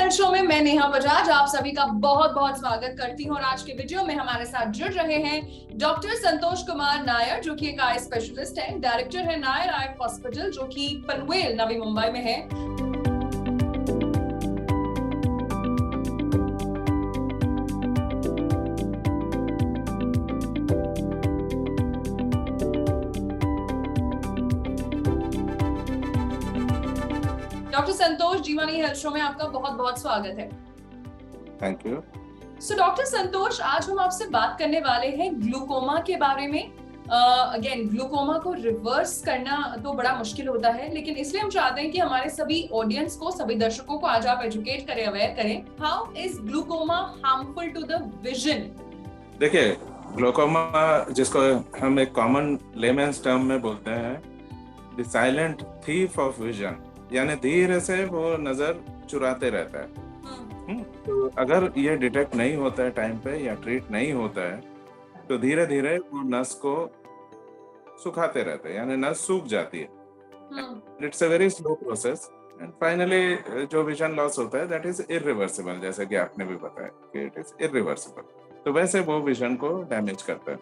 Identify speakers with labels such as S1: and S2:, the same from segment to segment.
S1: Health show में मैं नेहा बजाज आप सभी का बहुत बहुत स्वागत करती हूँ और आज के वीडियो में हमारे साथ जुड़ रहे हैं डॉक्टर संतोष कुमार नायर जो कि एक आई स्पेशलिस्ट है, डायरेक्टर है नायर आई हॉस्पिटल जो कि पनवेल नवी मुंबई में है। डॉक्टर संतोष, जीवानी हेल्थ शो में आपका बहुत बहुत स्वागत है।
S2: Thank you.
S1: सो डॉक्टर संतोष, आज हम आपसे बात करने वाले हैं ग्लूकोमा के बारे में। अगेन ग्लूकोमा को रिवर्स करना तो बड़ा मुश्किल होता है, लेकिन इसलिए हम चाहते हैं कि हमारे सभी ऑडियंस को, सभी दर्शकों को आज आप एजुकेट करें, अवेयर करें। How is glaucoma harmful to the vision?
S2: देखिए, ग्लूकोमा जिसको हम एक कॉमन लेमेन्स टर्म में बोलते हैं the silent thief of vision, यानी धीरे से वो नजर चुराते रहता है। तो अगर ये डिटेक्ट नहीं होता है टाइम पे या ट्रीट नहीं होता है तो धीरे धीरे वो नस को सुखाते रहते हैं, यानी नस सूख जाती है। It's a very slow process and finally जो विजन लॉस होता है दैट इज इरिवर्सिबल, जैसे कि आपने भी बताया कि इट इज इरिवर्सिबल। तो वैसे वो विजन को डैमेज करता है।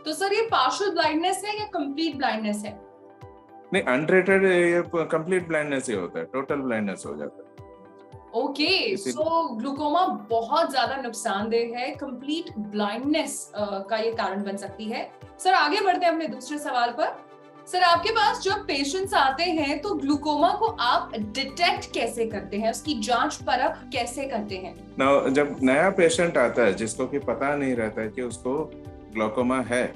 S1: तो सर, ये पार्शियल ब्लाइंडनेस है या कंप्लीट ब्लाइंडनेस है?
S2: नहीं, अनट्रीटेड ये कंप्लीट ब्लाइंडनेस ही होता है, टोटल ब्लाइंडनेस हो जाता है।
S1: ओके, सो ग्लूकोमा बहुत ज्यादा नुकसानदेह है, कंप्लीट ब्लाइंडनेस का ये कारण बन सकती है। सर, आगे बढ़ते हैं अपने दूसरे सवाल पर। सर, आपके पास जब पेशेंट्स आते हैं तो ग्लूकोमा को आप डिटेक्ट कैसे करते हैं, उसकी जांच परख कैसे करते हैं?
S2: जब नया पेशेंट आता है जिसको कि पता नहीं रहता है कि उसको ग्लूकोमा है,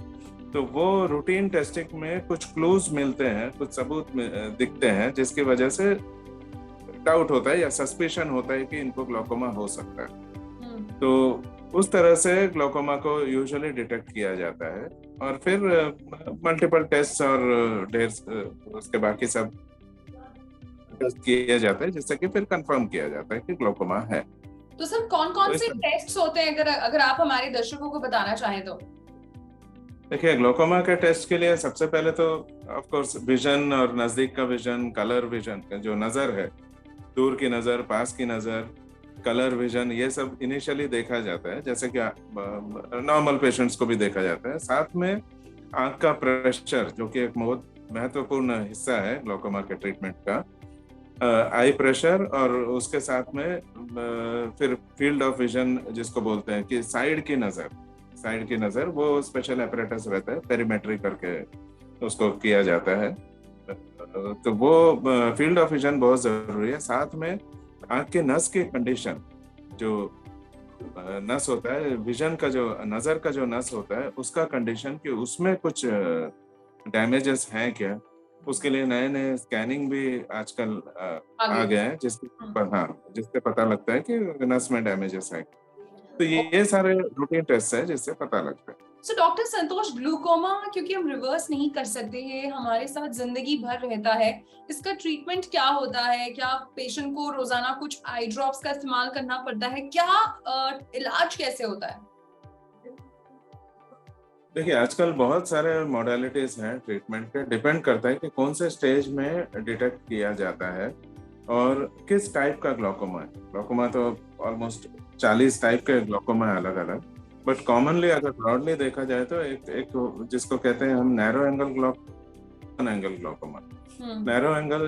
S2: तो वो रूटीन टेस्टिंग में कुछ क्लूज मिलते हैं, कुछ सबूत दिखते हैं जिसकी वजह से डाउट होता है या सस्पिशन होता है कि इनको ग्लूकोमा हो सकता है। तो उस तरह से ग्लूकोमा को यूजुअली डिटेक्ट किया जाता है और फिर मल्टीपल टेस्ट और ढेर उसके बाकी सब टेस्ट किए जाते हैं जिससे कि फिर कंफर्म किया जाता है कि ग्लूकोमा है।
S1: तो सर, कौन-कौन से टेस्ट होते हैं, अगर आप हमारे दर्शकों को बताना चाहें तो?
S2: देखिए, ग्लूकोमा के टेस्ट के लिए सबसे पहले तो ऑफ कोर्स विजन और नजदीक का विजन, कलर विजन, जो नजर है, दूर की नजर, पास की नजर, कलर विजन, ये सब इनिशियली देखा जाता है, जैसे कि नॉर्मल पेशेंट्स को भी देखा जाता है। साथ में आंख का प्रेशर, जो कि एक बहुत महत्वपूर्ण हिस्सा है ग्लूकोमा के ट्रीटमेंट का, आई प्रेशर, और उसके साथ में फिर फील्ड ऑफ विजन जिसको बोलते हैं कि साइड की नजर, वो स्पेशल अपैरेटस रहता है, पेरीमेट्री करके उसको किया जाता है। तो वो फील्ड ऑफ विजन बहुत जरूरी है। साथ में आंख के नस की कंडीशन, जो नस होता है, विजन का जो नजर का जो नस होता है, उसका कंडीशन कि उसमें कुछ डैमेजेस हैं क्या, उसके लिए नए नए स्कैनिंग भी आजकल आ गए हैं जिससे पता लगता है कि नस में डैमेजेस है। तो ये सारे रूटीन टेस्ट है जिससे पता लगता है।
S1: सो डॉक्टर संतोष, ग्लूकोमा क्योंकि हम रिवर्स नहीं कर सकते, ये हमारे साथ जिंदगी भर रहता है, इसका ट्रीटमेंट क्या होता है? क्या पेशेंट को रोजाना कुछ आई ड्रॉप्स का इस्तेमाल करना पड़ता है? क्या इलाज कैसे होता है?
S2: देखिए, आजकल बहुत सारे मॉडलिटीज हैं ट्रीटमेंट के, डिपेंड करता है कि कौन से स्टेज में डिटेक्ट किया जाता है और किस टाइप का ग्लूकोमा है। ग्लूकोमा तो ऑलमोस्ट 40 टाइप के ग्लूकोमा है अलग अलग, बट कॉमनली अगर ब्रॉडली देखा जाए तो एक जिसको कहते हैं हम narrow angle glaucoma. Narrow angle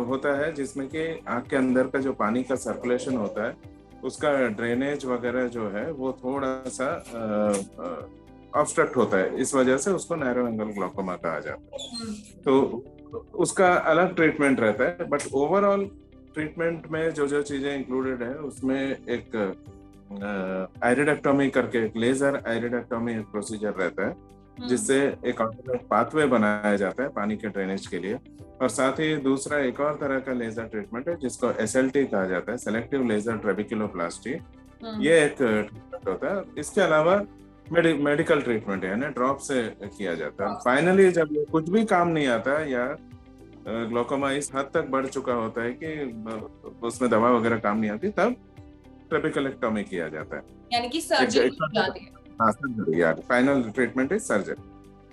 S2: होता है जिसमें कि आंख के अंदर का जो पानी का सर्कुलेशन होता है, उसका ड्रेनेज वगैरह जो है वो थोड़ा सा ऑब्स्ट्रक्ट होता है, इस वजह से उसको नैरो एंगल ग्लूकोमा कहा जाता है। तो उसका अलग ट्रीटमेंट रहता है, बट ओवरऑल ट्रीटमेंट में जो चीजें इंक्लूडेड है उसमें एक आयरिडेक्टोमी करके, एक लेजर आयरिडेक्टोमी एक प्रोसीजर रहता है जिससे एक अल्टरनेट पाथवे बनाया जाता है पानी के ड्रेनेज के लिए। और साथ ही दूसरा एक और तरह का लेजर ट्रीटमेंट है जिसको SLT कहा जाता है, सेलेक्टिव लेजर ट्रेबिकुलोप्लास्टी। ये एक ट्रीटमेंट होता है। इसके अलावा मेडिकल ट्रीटमेंट है, ड्रॉप से किया जाता है। फाइनली जब ये कुछ भी काम नहीं आता या ग्लूकोमा इस हद तक बढ़ चुका होता है कि उसमें दवा वगैरह काम नहीं आती, तब ट्रेबिकुलेक्टोमी किया जाता है,
S1: यानी कि सर्जरी की जाती है।
S2: हाँ, सर्जरी, यार final treatment is surgery.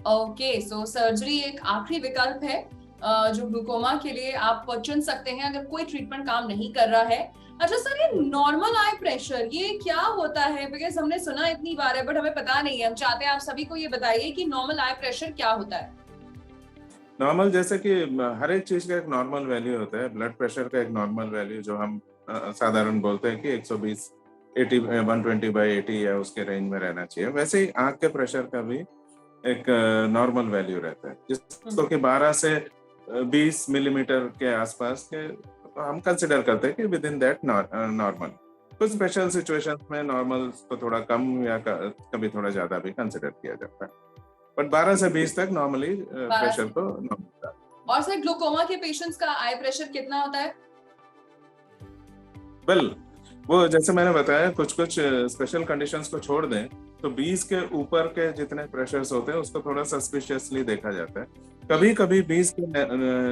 S1: Okay, so surgery एक आखिरी विकल्प है जो ग्लूकोमा के लिए आप चुन सकते हैं अगर कोई ट्रीटमेंट काम नहीं कर रहा है। अच्छा सर, ये नॉर्मल आई प्रेशर ये क्या होता है? बिकॉज हमने सुना इतनी बार है बट हमें पता नहीं है। हम चाहते हैं आप सभी को ये बताइए कि नॉर्मल आई प्रेशर क्या होता है।
S2: नॉर्मल जैसे कि हर एक चीज का एक नॉर्मल वैल्यू होता है। ब्लड प्रेशर का एक नॉर्मल वैल्यू जो हम साधारण बोलते हैं कि 120 80 120/80 या उसके रेंज में रहना चाहिए, वैसे ही आंख के प्रेशर का भी एक नॉर्मल वैल्यू रहता है, जिसको कि 12 से 20 मिलीमीटर के आसपास के हम कंसिडर करते हैं कि विद इन दैट नॉर्मल। कुछ स्पेशल सिचुएशंस में नॉर्मल को थोड़ा कम या कभी थोड़ा ज्यादा भी कंसिडर किया जाता है, बट 12 से 20 तक नॉर्मली प्रेशर को नॉर्मल।
S1: और सर ग्लूकोमा के पेशेंट्स का आई प्रेशर कितना होता है?
S2: वेल वो जैसे मैंने बताया, कुछ कुछ स्पेशल कंडीशंस को छोड़ दें तो 20 के ऊपर के जितने प्रेशर्स होते हैं उसको थोड़ा सस्पिशियसली देखा जाता है। कभी कभी 20 के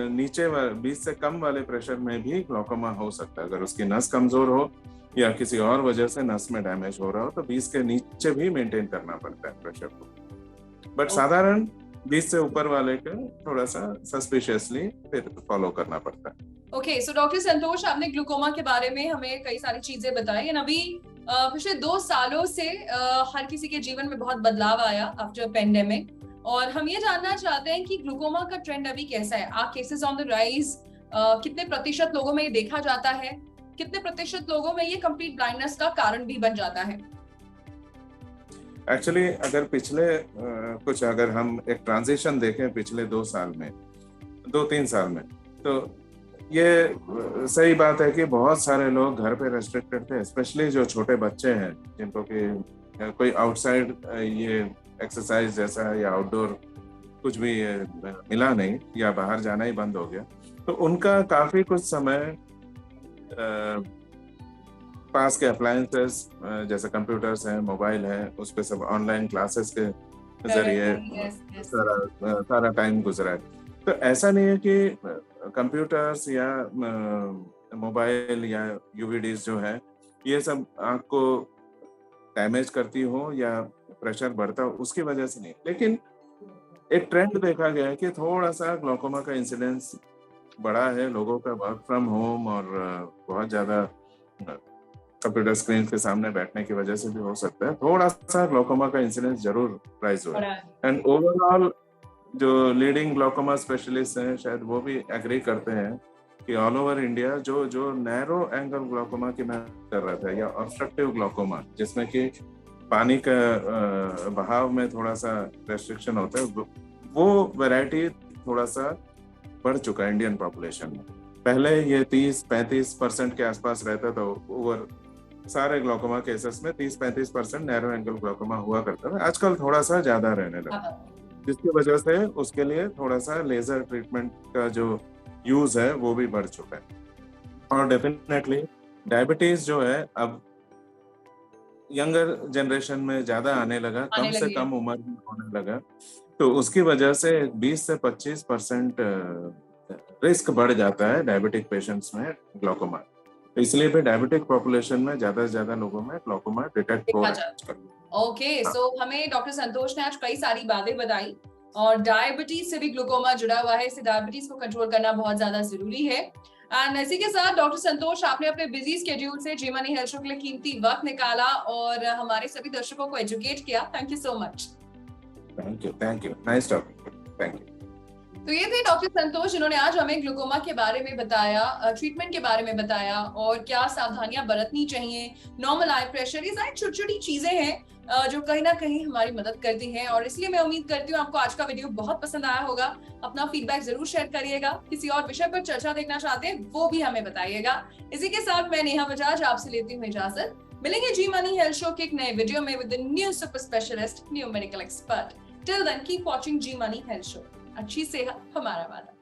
S2: नीचे 20 से कम वाले प्रेशर में भी ग्लूकोमा हो सकता है, अगर उसकी नस कमजोर हो या किसी और वजह से नस में डैमेज हो रहा हो तो 20 के नीचे भी मेंटेन करना पड़ता है प्रेशर को। बट साधारण 20 से ऊपर वाले के थोड़ा सा सस्पिशियसली फिर फॉलो करना पड़ता है।
S1: ओके, सो डॉक्टर संतोष, आपने ग्लूकोमा के बारे में हमें कई सारी चीजें बताई। अभी पिछले 2 सालों से हर किसी के जीवन में बहुत बदलाव आया आफ्टर पेंडेमिक, और हम ये जानना चाहते हैं कि ग्लूकोमा का ट्रेंड अभी कैसा है? Are cases on the rise? कितने प्रतिशत लोगों में ये देखा जाता है? कितने प्रतिशत लोगों में ये कंप्लीट ब्लाइंडनेस का कारण भी बन जाता है?
S2: एक्चुअली अगर पिछले कुछ अगर हम एक ट्रांजिशन देखें पिछले 2-3 साल में, तो ये सही बात है कि बहुत सारे लोग घर पे रेस्ट्रिक्टेड थे, स्पेशली जो छोटे बच्चे हैं जिनको कि कोई आउटसाइड ये एक्सरसाइज जैसा या आउटडोर कुछ भी मिला नहीं या बाहर जाना ही बंद हो गया, तो उनका काफी कुछ समय पास के अप्लायंसेस जैसे कंप्यूटर्स हैं, मोबाइल है, उस पे सब ऑनलाइन क्लासेस के जरिए सारा टाइम गुजरा है। तो ऐसा नहीं है कि कंप्यूटर्स या मोबाइल या यूवीडीज जो है ये सब आंख को डैमेज करती हो या प्रेशर बढ़ता हो उसकी वजह से नहीं, लेकिन एक ट्रेंड देखा गया है कि थोड़ा सा ग्लूकोमा का इंसिडेंस बढ़ा है। लोगों का वर्क फ्रॉम होम और बहुत ज्यादा कंप्यूटर स्क्रीन के सामने बैठने की वजह से भी हो सकता है, थोड़ा सा ग्लूकोमा का इंसिडेंस जरूर राइज हुआ है। एंड ओवरऑल जो लीडिंग ग्लूकोमा स्पेशलिस्ट हैं शायद वो भी एग्री करते हैं कि ऑल ओवर इंडिया जो नैरो एंगल ग्लूकोमा की मैं कर रहा था या ऑब्स्ट्रक्टिव ग्लूकोमा जिसमें कि पानी का बहाव में थोड़ा सा रेस्ट्रिक्शन होता है, वो वैरायटी थोड़ा सा बढ़ चुका है इंडियन पॉपुलेशन में। पहले ये 30-35% के आसपास रहता था, ओवर सारे ग्लूकोमा केसेस में 30-35% नैरो एंगल ग्लूकोमा हुआ करता था। आजकल थोड़ा सा ज्यादा रहने लगा, जिसकी वजह से उसके लिए थोड़ा सा लेजर ट्रीटमेंट का जो यूज है वो भी बढ़ चुका है। और डेफिनेटली डायबिटीज जो है अब यंगर जनरेशन में ज्यादा आने लगा, कम से कम उम्र में होने लगा, तो उसकी वजह से 20 से 25% रिस्क बढ़ जाता है डायबिटिक पेशेंट्स में ग्लूकोमा। इसलिए भी डायबिटिक पॉपुलेशन में ज्यादा से ज्यादा लोगों में ग्लूकोमा डिटेक्ट हो रहा है।
S1: ओके, सो हमें डॉक्टर संतोष ने आज कई सारी बातें बताई, और डायबिटीज से भी ग्लूकोमा जुड़ा हुआ है, इसे डायबिटीज को कंट्रोल करना बहुत ज्यादा जरूरी है। एंड इसी के साथ डॉक्टर संतोष, आपने अपने बिजी स्केड्यूल से जी मनी हेल्थ शो के लिए कीमती वक्त निकाला और हमारे सभी दर्शकों को एजुकेट किया। Thank you so much.
S2: Thank you, nice talking, thank you.
S1: तो ये थे डॉक्टर संतोष, जिन्होंने आज हमें ग्लूकोमा के बारे में बताया, ट्रीटमेंट के बारे में बताया और क्या सावधानियां बरतनी चाहिए। नॉर्मल आई प्रेशर, ये सारी छोटी छोटी चीजें हैं जो कहीं ना कहीं हमारी मदद करती हैं, और इसलिए मैं उम्मीद करती हूँ आपको आज का वीडियो बहुत पसंद आया होगा। अपना फीडबैक जरूर शेयर करिएगा। किसी और विषय पर चर्चा देखना चाहते हैं वो भी हमें बताइएगा। इसी के साथ मैं नेहा बजाज आपसे लेती हूँ इजाजत। मिलेंगे जी मनी हेल्थ शो के एक नए वीडियो में with new super specialist, new medical expert. Till then keep watching Zee money health show. अच्छी सेहत हमारा वादा।